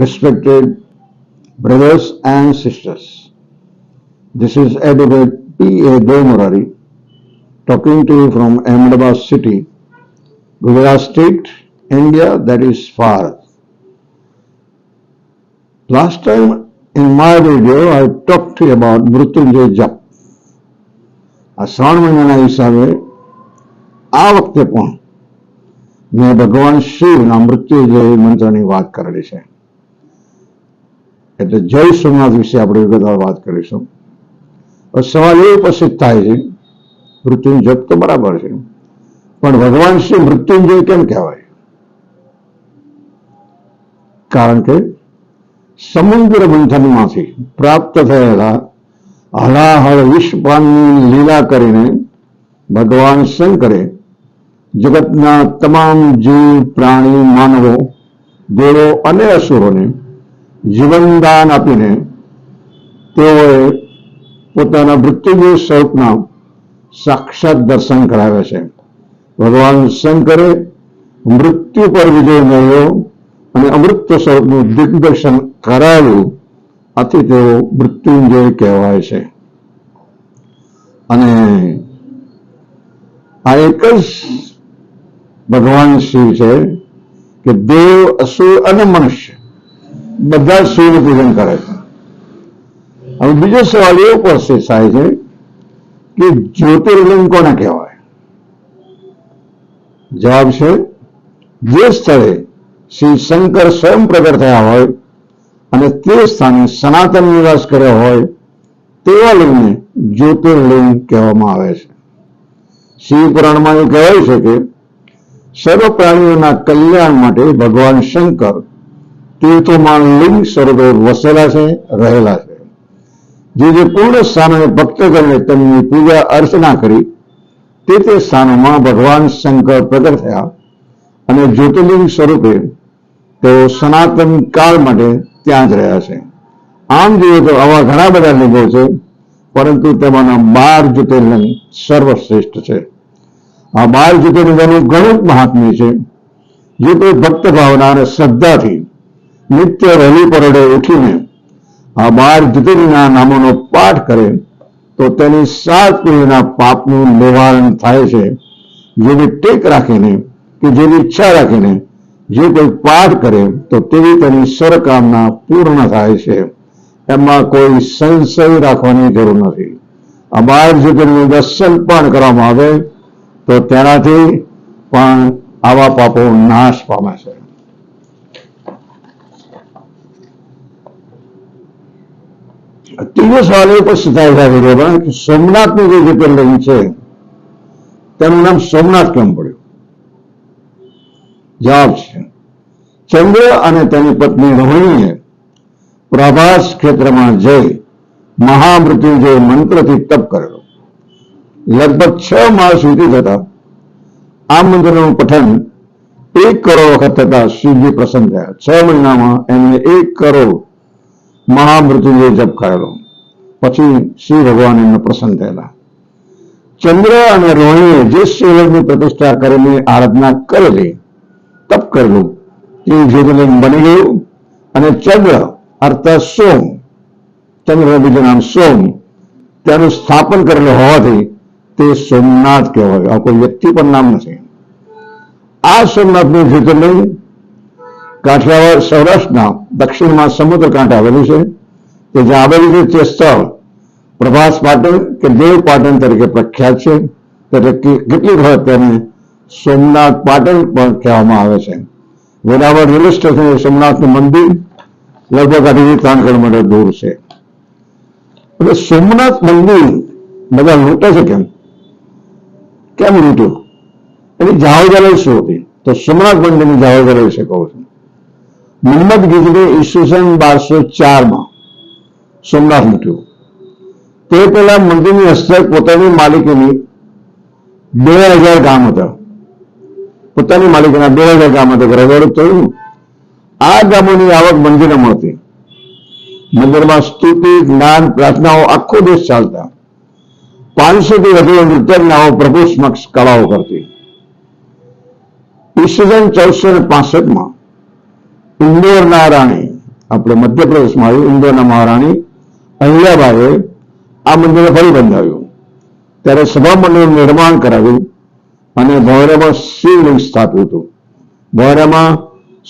Respected brothers and sisters, this is Advocate P.A. Domurari talking to you from Ahmedabad city, Gujarat state, India, that is far. Last time in my video I talked to you about Mrutyunjay જપ. આ શ્રાવણ મહિનાના હિસાબે આ વખતે પણ મેં ભગવાન શિવના મૃત્યુંજય મંત્રની વાત કરેલી છે. એટલે જય સોમનાથ વિશે આપણે વિગતવાર વાત કરીશું. સવાલ એ ઉપસ્થિત થાય છે, મૃત્યુંજય તો બરાબર છે, પણ ભગવાન શિવ મૃત્યુંજય કેમ કહેવાય? કારણ કે સમુદ્ર મંથનમાંથી પ્રાપ્ત થયેલા હલાહળ વિષપાનની લીલા કરીને ભગવાન શંકરે જગતના તમામ જીવ, પ્રાણી, માનવો, દેવો અને અસુરોને જીવનદાન આપીને તેઓએ પોતાના મૃત્યુંજય સ્વરૂપના સાક્ષાત દર્શન કરાવ્યા છે. ભગવાન શંકરે મૃત્યુ પર વિજય મેળવ્યો અને અમૃત સ્વરૂપનું દિગ્દર્શન કરાવ્યું, આથી તેઓ મૃત્યુંજય કહેવાય છે. અને આ એક જ ભગવાન શિવ છે કે દેવ, અસુર અને મનુષ્ય બધા શિવનું પૂજન કરે છે. હવે બીજો સવાલ એ ઉપસ્થિત થાય છે કે જ્યોતિર્લિંગ કોને કહેવાય? જવાબ છે, જે સ્થળે શ્રી શંકર સ્વયં પ્રગટ થયા હોય અને તે સ્થાને સનાતન નિવાસ કર્યો હોય તેવા લિંગને જ્યોતિર્લિંગ કહેવામાં આવે છે. શિવ પુરાણમાં એવું કહેવાય છે કે સર્વ પ્રાણીઓના કલ્યાણ માટે ભગવાન શંકર તીર્થોમાં લિંગ સ્વરૂપે વસેલા છે, રહેલા છે. જે પૂર્ણ સ્થાનોને ભક્ત કરીને તેમની પૂજા અર્ચના કરી તે સ્થાનોમાં ભગવાન શંકર પ્રગટ થયા અને જ્યોતિર્લિંગ સ્વરૂપે તેઓ સનાતન કાળ માટે ત્યાં જ રહ્યા છે. આમ જોઈએ તો આવા ઘણા બધા લિંગો છે, પરંતુ તેમાંના 12 જ્યોતિર્લિંગ સર્વશ્રેષ્ઠ છે. આ 12 જ્યોતિર્લિંગોનું ઘણું મહાત્મ્ય છે. જે કોઈ ભક્ત ભાવના અને શ્રદ્ધાથી નિત્ય વહેલી પરોઢે ઉઠીને આ 12 જ્યોતિર્લિંગના નામોનો પાઠ કરે તો તેની 7 પેઢીના પાપનું નિવારણ થાય છે. જેવી ટેક રાખીને કે જેવી ઈચ્છા રાખીને જે કોઈ પાઠ કરે તો તેવી તેની સર્વકામના પૂર્ણ થાય છે. એમાં કોઈ સંશય રાખવાની જરૂર નથી. આ 12 જ્યોતિર્લિંગનું દર્શન પણ કરવામાં આવે તો તેનાથી પણ આવા પાપો નાશ પામે છે. ત્રીજો સવાલ એ ઉપસ્થિત થાય વિડીયોમાં કે સોમનાથનું જે જ્યોતિર્લિંગ છે તેનું નામ સોમનાથ કેમ પડ્યું? જવાબ છે, ચંદ્ર અને તેની પત્ની રોહિણીએ પ્રભાસ ક્ષેત્રમાં જઈ મહામૃત્યુંજય મંત્રથી તપ કરેલો. લગભગ 6 માસ સુધી થતા આ મંત્રનું પઠન 1 કરોડ વખત થતા શિવજી પ્રસન્ન થયા. 6 મહિનામાં એમને 1 કરોડ મહામૃત્યુંજય જપ કરેલો. પછી શ્રી ભગવાન એમને પ્રસન્ન થયેલા. ચંદ્ર અને રોહિણીએ જે શિવલિંગની પ્રતિષ્ઠા કરેલી, આરાધના કરેલી, તપ કરેલું તે જ્યોતિર્લિંગ બની ગયું અને ચંદ્ર અર્થાત સોમ, ચંદ્રનું બીજું નામ સોમ, તેનું સ્થાપન કરેલું હોવાથી તે સોમનાથ કહેવાય. આ કોઈ વ્યક્તિ પણ નામ નથી. આ સોમનાથનું જ્યોતિર્લિંગ કાઠિયાવાડ સૌરાષ્ટ્રના દક્ષિણમાં સમુદ્ર કાંઠે આવેલું છે. કે જ્યાં આવેલું છે તે સ્થળ પ્રભાસ પાટણ કે દેવ પાટણ તરીકે પ્રખ્યાત છે. એટલે કેટલીક વખત તેને સોમનાથ પાટણ પણ કહેવામાં આવે છે. વેરાવળ રેલવે સ્ટેશન સોમનાથનું મંદિર લગભગ 3 કિલોમીટર દૂર છે. એટલે સોમનાથ મંદિર બધા લૂંટે છે કેમ લૂંટ્યું? એની જાહોજલાલ શું હતી? તો સોમનાથ મંદિરની જાહોજલાલ વિશે કહું છું. મોહમ્મદ ગિજરે ઈસવીસન 1204માં સોમનાથ લૂંટ્યું. તે પહેલા મંદિરની હસ્તક પોતાની માલિકીની 2000 ગામ હતા. પોતાની માલિકીના 2000 ગામ હતા. રજવાડું થયું. આ ગામોની આવક મંદિરે મળતી. મંદિરમાં સ્તુતિ, જ્ઞાન, પ્રાર્થનાઓ આખો દિવસ ચાલતા. 500 થી વધુ નૃત્યજ્ઞાઓ પ્રભુ સમક્ષ કળાઓ કરતી. ઈસવીસન 1465માં ઇન્દોરના રાણી આપણે મધ્યપ્રદેશમાં આવ્યું. ઇન્દોરના મહારાણી અહિલ્યાબાઈએ આ મંદિરને ફરી બંધાવ્યું. ત્યારે સભામંડળનું નિર્માણ કરાવ્યું અને ભોયરામાં શિવલિંગ સ્થાપ્યું હતું. ભોયરામાં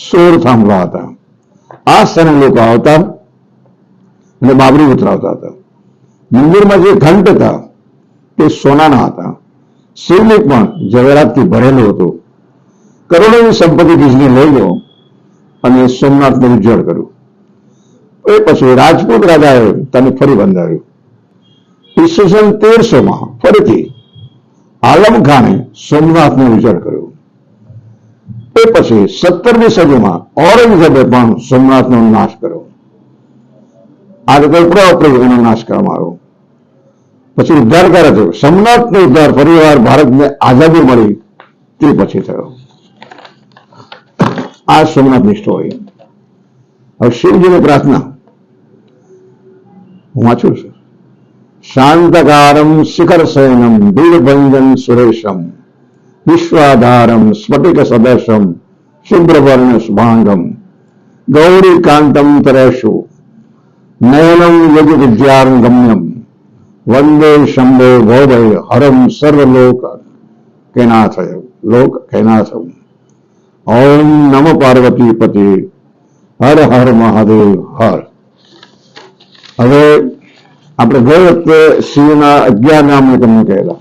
16 થાંભલા હતા. આ સ્થાને લોકો આવતા અને બાબરી ઉતરાવતા હતા. મંદિરમાં જે ઘંટ હતા તે સોનાના હતા. શિવલિંગ પણ ઝવેરાતથી ભરેલું હતું. કરોડોની સંપત્તિ ખીચને લઈ ગયો અને સોમનાથને ઉજ્જવળ કર્યું. એ પછી રાજપૂત રાજાએ તેને ફરી બંધાવ્યું. ઈસવીસન 1300માં ફરીથી આલમ ખાને સોમનાથને ઉજ્જવળ કર્યું. એ પછી 17મી સદીમાં ઔરંગઝેબે પણ સોમનાથનો નાશ કર્યો. આ રીતે ઉપરાઉપરી એનો નાશ કરવામાં આવ્યો. પછી ઉદ્ધાર કરે થયો. સોમનાથનો ઉદ્ધાર ફરીવાર ભારતને આઝાદી મળી તે પછી થયો. આ સોમનાથની સ્ટોરી. હવે શિવજીની પ્રાર્થના હું વાંચું છું. શાંતકારમ શિખર શયનમ બીજભંજન સુરેશમ વિશ્વાધારમ સ્ફટિક સદર્શમ શુભ્રવર્ણ શુભાંગમ ગૌરીકાંતમ તરેશુ નયનમ યજ વિદ્યારંગમ્યમ વંદે શંભો ભોદય હરમ સર્વલોક કૈનાથમ. ઓમ નમ પાર્વતી પતિ હર હર મહાદેવ હર. હવે આપણે ગઈ વખતે શિવના 11 નામ તમને કહેલા.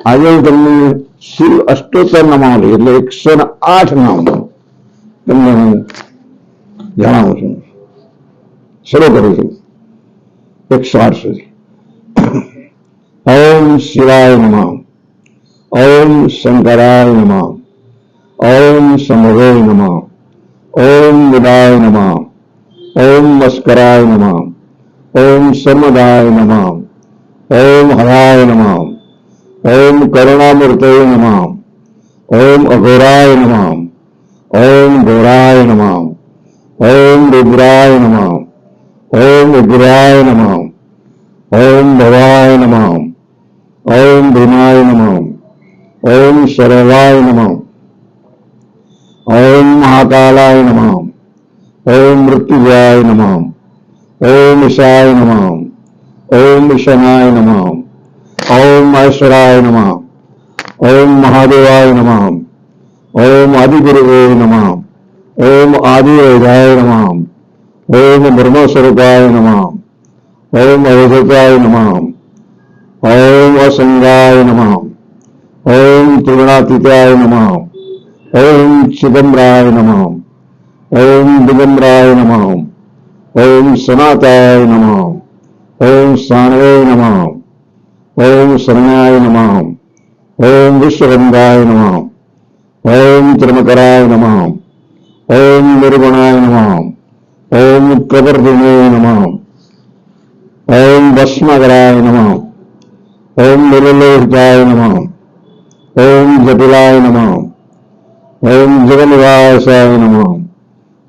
આજે હું તમને શિવ અષ્ટોત્તર નામાવલી એટલે 108 નામ તમને હું જણાવું છું. શરૂ કરું છું 108 સુધી. ઓમ શિવાય નમઃ. ઓમ શંકરાય નમઃ. ઓમ શંભવે નમઃ. ઓમ વિદાય નમઃ. ઓમ મસ્કરાય નમઃ. ઓમ સર્મદાય નમઃ. ઓમ હરાય નમઃ. ઓમ કરુણામૂર્તય નમઃ. ઓમ અઘોરાય નમઃ. ઓમ ઘોરાય નમઃ. ઓમ રુદ્રાય નમઃ. ઓમ ઉગ્રાય નમઃ. ઓમ ભવાય નમઃ. ઓમ ભીમાય નમઃ. ઓમ શરવાય નમઃ. ઓમ મહાકાલાય નમઃ. ઓમ મૃત્યુંજયાય નમઃ. ઓમ ઈશાય નમઃ. ઓમ ઈશનાય નમઃ. ઓમ મહેશ્વરાય નમઃ. ઓમ મહાદેવાય નમઃ. ઓમ આદિગુરુવે નમઃ. ઓમ આદિવેદાય નમઃ. ઓમ બ્રહ્મસ્વરૂપાય નમઃ. ઓમ અવધૂતાય નમઃ. ઓમ અસંગાય નમઃ. ઓમ ત્રિગુણાતીતાય નમઃ. ઓમ ચિદમ્બરાય નમઃ. ઓમ દિગંબરાય નમઃ. ઓમ સનાતાય નમઃ. ઓમ સાણવે નમઃ. ઓમ શરણાય નમઃ. ઓમ વિશ્વવંદાય નમઃ. ઓમ ત્રમકરાય નમઃ. ઓમ નિર્ગુણાય નમઃ. ઓમ પ્રવર્ધિને નમઃ. ઓમ ભસ્મકરાય નમઃ. ઓમ નિર્લોહિતાય નમઃ. ઓમ જટિલાય નમઃ. ઓમ જગન્નિવાસાય નમઃ.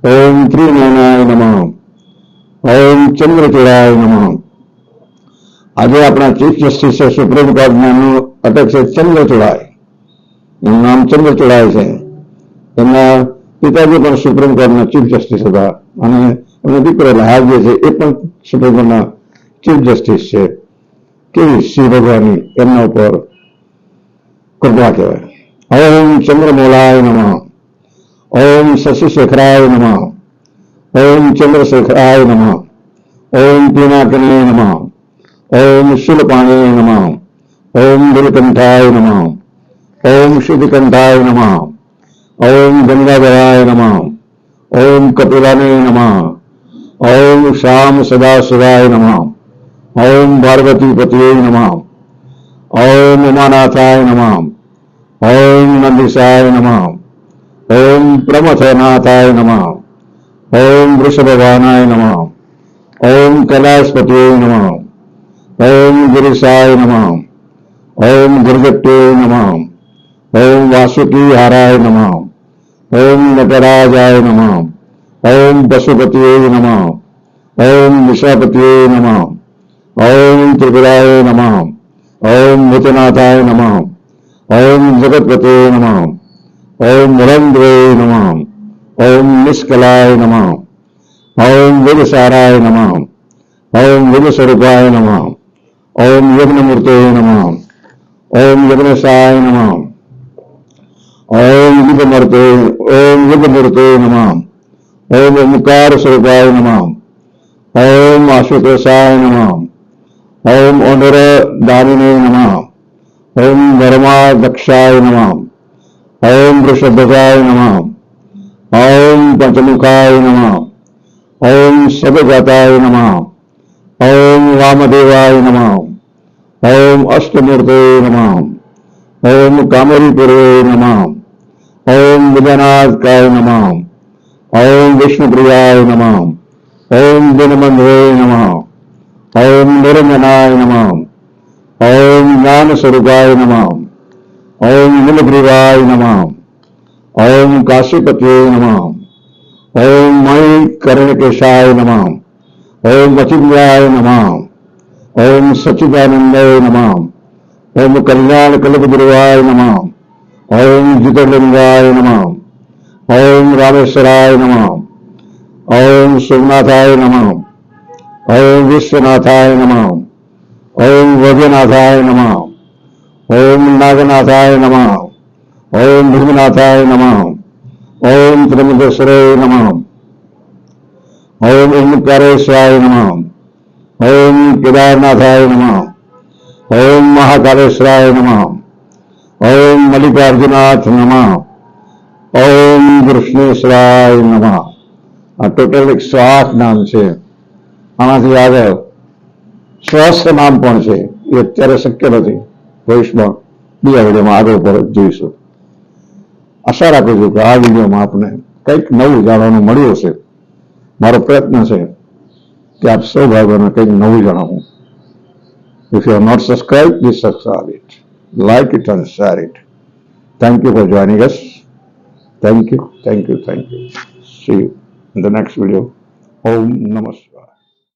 ઓમ ત્રિનયનાય નમઃ. ઓમ ચંદ્રચૂડાય નમઃ. આજે આપણા ચીફ જસ્ટિસ છે સુપ્રીમ કોર્ટના અટક છે ચંદ્રચૂડાય. એનું નામ ચંદ્રચૂડાય છે. એમના પિતાજી પણ સુપ્રીમ કોર્ટના ચીફ જસ્ટિસ હતા અને એમનો દીકરો લહાજ જે છે એ પણ સુપ્રીમ કોર્ટના ચીફ જસ્ટિસ છે. કેવી શ્રી ભગવાનની એમના ઉપર કૃપા કહેવાય. ઓમ ચંદ્રમૌલાય નમઃ. ઓમ શશિશેખરાય નમઃ. ઓમ ચંદ્રશેખરાય નમઃ. ઓમ પિનાકને નમઃ. ઓમ શૂલપાણે નમઃ. ઓમ નીલકંઠાય નમઃ. ઓમ શુદ્ધકંઠાય નમઃ. ઓમ ગંગાધરાય નમઃ. ઓમ કપિલાને નમઃ. ઓમ શ્યામ સદાશિવાય નમઃ. ઓમ પાર્વતીપતયે નમઃ. ઓમ ઉમાનાથાય નમઃ. ઓમ નંદિસાય નમઃ. ઓમ પ્રમથનાથાય નમઃ. ઓમ વૃષભવાનાય નમઃ. ઓમ કૈલાસપતયે નમઃ. ઓમ ગિરિશાય નમઃ. ઓમ ગિરગટ્ટે નમઃ. ઓમ વાસુકીહારાય નમઃ. ઓમ નટરાજાય નમઃ. ઓમ પશુપતયે નમઃ. ઓમ વિશાપતયે નમઃ. ઓમ ત્રિપુરાય નમઃ. ઓમ ભૂતનાથાય નમઃ. ઓમ જગતપતે નમઃ. ઓમ મુરંદ્વે નમઃ. ઓમ નિષ્કલાય નમઃ. ओम वेदसाराय नमः। ओम वेदस्वरूपाय नमः। ओम यज्ञमूर्ते नमः। ओम यज्ञसाय नमः। ओम युगमूर्ते नमः। ओम ओंकार स्वरूपाय नमः। ओम आशुतोषाय नमः। ओम ओनर दारिणे नमः। ओम धर्माध्यक्षाय नमः। ओम वृषभजाय नमः। ओम पंचमुखाय नमः। ओम सदजाताय नमः। ओम वामदेवाय नमः। ओम अष्टमूर्ते नमः। ओम कामरीपुरे नमः। ओम विजयनाथकाय नमः। ओम विष्णुप्रियाय नमः। ओम दिनबंधवे नमः। ओम निरंजनाय नमः। ओम ज्ञान स्वरूपाय नमः। ओम नीलग्रीवाय नमः। ओम काशीपते नमः। ओम मणि कर्णकेशाय नमः। ओम वचिन्द्राय नमः। ओम सच्चिदानंदाय नमः। ओम कल्याण कल्पगुरुवाय नमः। ओम ज्योतिर्लिंगाय नमः। ओम रामेश्वराय नमः। ओम सोमनाथाय नमः। ओम विश्वनाथाय नमः। ओम वैद्यनाथाय नमः। ओम नागनाथाय नमः। ओम भृगनाथाय नमः। ओम त्र्यंबकेश्वराय नमः। ओम ओंकारेश्वराय नमः। ओम केदारनाथाय नमः। ओम महाकालेश्वराय नमः। ओम मल्लिकार्जुनाथ नमः। ओम कृष्णेश्वराय नमः। આ ટોટલ 108 નામ છે. આનાથી આગળ સ્વસ્થ નામ પણ છે, એ અત્યારે શક્ય નથી. ભવિષ્યમાં બીજા વિડીયોમાં આગળ પર જોઈશું. આશા રાખું છું કે આ વિડીયોમાં આપને કંઈક નવું જાણવાનું મળ્યું હશે. મારો પ્રયત્ન છે કે આપ સૌ ભાઈઓને કંઈક નવું જણાવું. If you have not subscribed, please subscribe it, like it and share it. Thank you for joining us. Thank you. See you in the next video. Om Namaste.